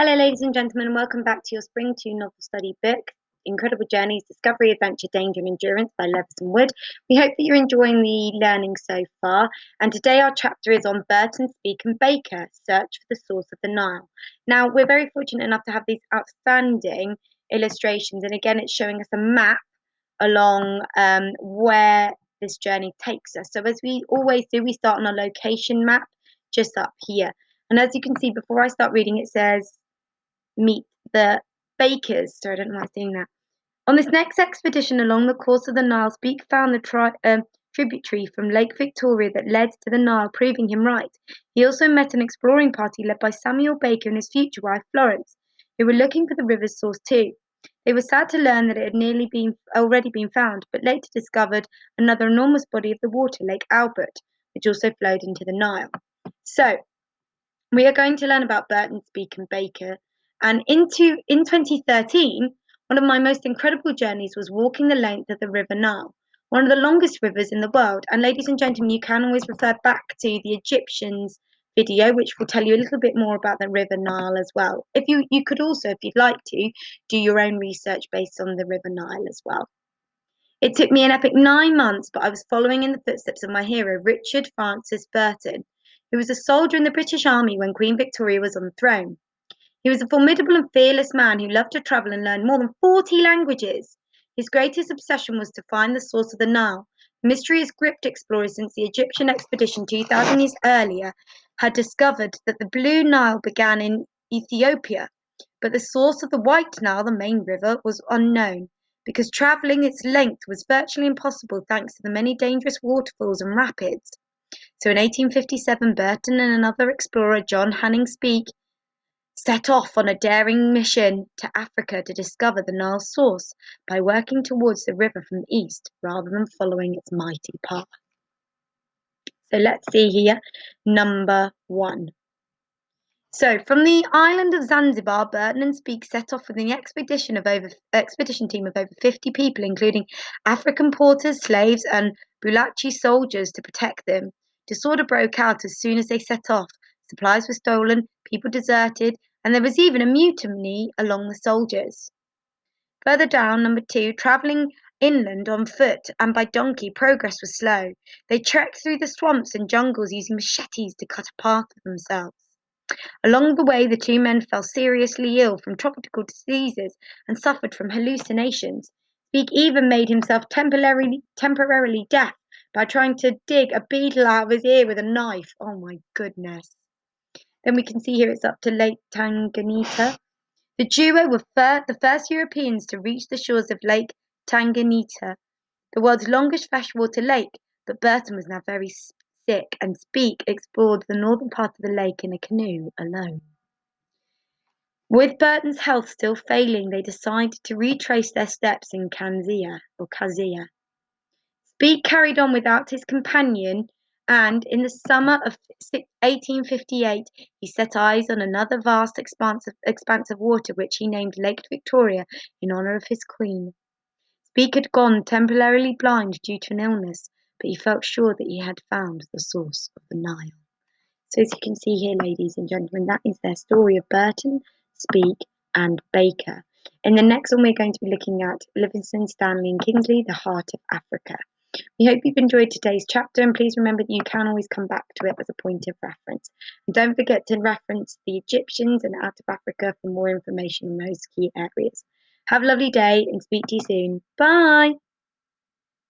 Hello, ladies and gentlemen, and welcome back to your Spring 2 novel study book, Incredible Journeys, Discovery, Adventure, Danger and Endurance by Leveson Wood. We hope that you're enjoying the learning so far, and today our chapter is on Burton, Speke and Baker, Search for the Source of the Nile. Now, we're very fortunate enough to have these outstanding illustrations, and again, it's showing us a map along where this journey takes us. So as we always do, we start on a location map just up here. And as you can see, before I start reading, it says, meet the Bakers. So I don't know why I'm saying that. On this next expedition along the course of the Nile, Speke found the tributary from Lake Victoria that led to the Nile, proving him right. He also met an exploring party led by Samuel Baker and his future wife Florence, who were looking for the river's source too. They were sad to learn that it had already been found, but later discovered another enormous body of the water, Lake Albert, which also flowed into the Nile. So we are going to learn about Burton, Speke and Baker. And in 2013, one of my most incredible journeys was walking the length of the River Nile, one of the longest rivers in the world. And ladies and gentlemen, you can always refer back to the Egyptians video, which will tell you a little bit more about the River Nile as well. If you could also, if you'd like to, do your own research based on the River Nile as well. It took me an epic 9 months, but I was following in the footsteps of my hero, Richard Francis Burton, who was a soldier in the British Army when Queen Victoria was on the throne. He was a formidable and fearless man who loved to travel and learn more than 40 languages. His greatest obsession was to find the source of the Nile. Mystery has gripped explorers since the Egyptian expedition 2,000 years earlier had discovered that the Blue Nile began in Ethiopia, but the source of the White Nile, the main river, was unknown, because travelling its length was virtually impossible thanks to the many dangerous waterfalls and rapids. So in 1857, Burton and another explorer, John Hanning Speke, set off on a daring mission to Africa to discover the Nile's source by working towards the river from the east rather than following its mighty path. So let's see here, number 1. So from the island of Zanzibar, Burton and Speke set off with an expedition team of over 50 people, including African porters, slaves, and Bulachi soldiers to protect them. Disorder broke out as soon as they set off. Supplies were stolen, people deserted, and there was even a mutiny among the soldiers. Further down, number 2, travelling inland on foot and by donkey, progress was slow. They trekked through the swamps and jungles using machetes to cut a path for themselves. Along the way, the two men fell seriously ill from tropical diseases and suffered from hallucinations. Speke even made himself temporarily deaf by trying to dig a beetle out of his ear with a knife. Oh my goodness. Then we can see here it's up to Lake Tanganyika. The duo were the first Europeans to reach the shores of Lake Tanganyika, the world's longest freshwater lake, but Burton was now very sick, and Speke explored the northern part of the lake in a canoe alone. With Burton's health still failing, they decided to retrace their steps in Kazia. Speke carried on without his companion, and in the summer of 1858 he set eyes on another vast expanse of water, which he named Lake Victoria in honour of his queen. Speke had gone temporarily blind due to an illness, but he felt sure that he had found the source of the Nile. So as you can see here, ladies and gentlemen, that is their story of Burton, Speke and Baker. In the next one, we're going to be looking at Livingstone, Stanley and Kingsley, the Heart of Africa. We hope you've enjoyed today's chapter, and please remember that you can always come back to it as a point of reference. And don't forget to reference the Egyptians and Out of Africa for more information on those key areas. Have a lovely day and speak to you soon. Bye!